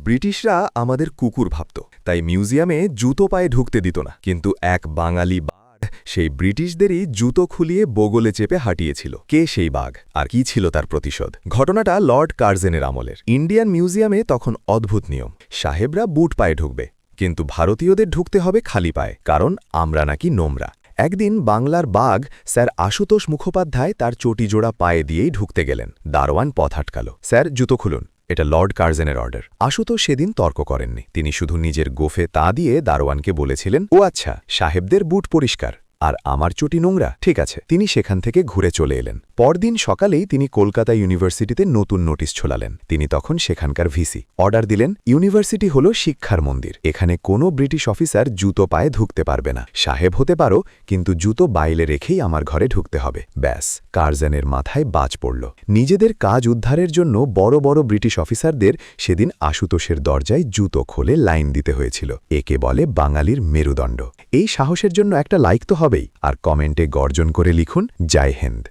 ব্রিটিশরা আমাদের কুকুর ভাবত, তাই মিউজিয়ামে জুতো পায়ে ঢুকতে দিত না। কিন্তু এক বাঙালি বাঘ সেই ব্রিটিশদেরই জুতো খুলিয়ে বগলে চেপে হাঁটিয়েছিল। কে সেই বাঘ আর কি ছিল তার প্রতিশোধ? ঘটনাটা লর্ড কার্জেনের আমলের। ইন্ডিয়ান মিউজিয়ামে তখন অদ্ভুত নিয়ম, সাহেবরা বুট পায়ে ঢুকবে, কিন্তু ভারতীয়দের ঢুকতে হবে খালি পায়ে, কারণ আমরা নাকি নোংরা। একদিন বাংলার বাঘ স্যার আশুতোষ মুখোপাধ্যায় তার চটিজোড়া পায়ে দিয়েই ঢুকতে গেলেন। দারোয়ান পথ আটকাল। স্যার, জুতো খুলুন, এটা লর্ড কার্জেনের অর্ডার। আশুতোষ সেদিন তর্ক করেননি। তিনি শুধু নিজের গোফে তা দিয়ে দারোয়ানকে বলেছিলেন, ও আচ্ছা, সাহেবদের বুট পরিষ্কার আর আমার চটি নোংরা, ঠিক আছে। তিনি সেখান থেকে ঘুরে চলে এলেন। পরদিন সকালেই তিনি কলকাতা ইউনিভার্সিটিতে নতুন নোটিশ ছোলালেন। তিনি তখন সেখানকার ভিসি। অর্ডার দিলেন, ইউনিভার্সিটি হল শিক্ষার মন্দির, এখানে কোনো ব্রিটিশ অফিসার জুতো পায়ে ঢুকতে পারবে না। সাহেব হতে পারো, কিন্তু জুতো বাইরে রেখেই আমার ঘরে ঢুকতে হবে। ব্যাস, কার্জেনের মাথায় বাজ পড়ল। নিজেদের কাজ উদ্ধারের জন্য বড় বড় ব্রিটিশ অফিসারদের সেদিন আশুতোষের দরজায় জুতো খোলে লাইন দিতে হয়েছিল। একে বলে বাঙালির মেরুদণ্ড। এই সাহসের জন্য একটা লাইক তো হবেই, আর কমেন্টে গর্জন করে লিখুন, জয় হিন্দ।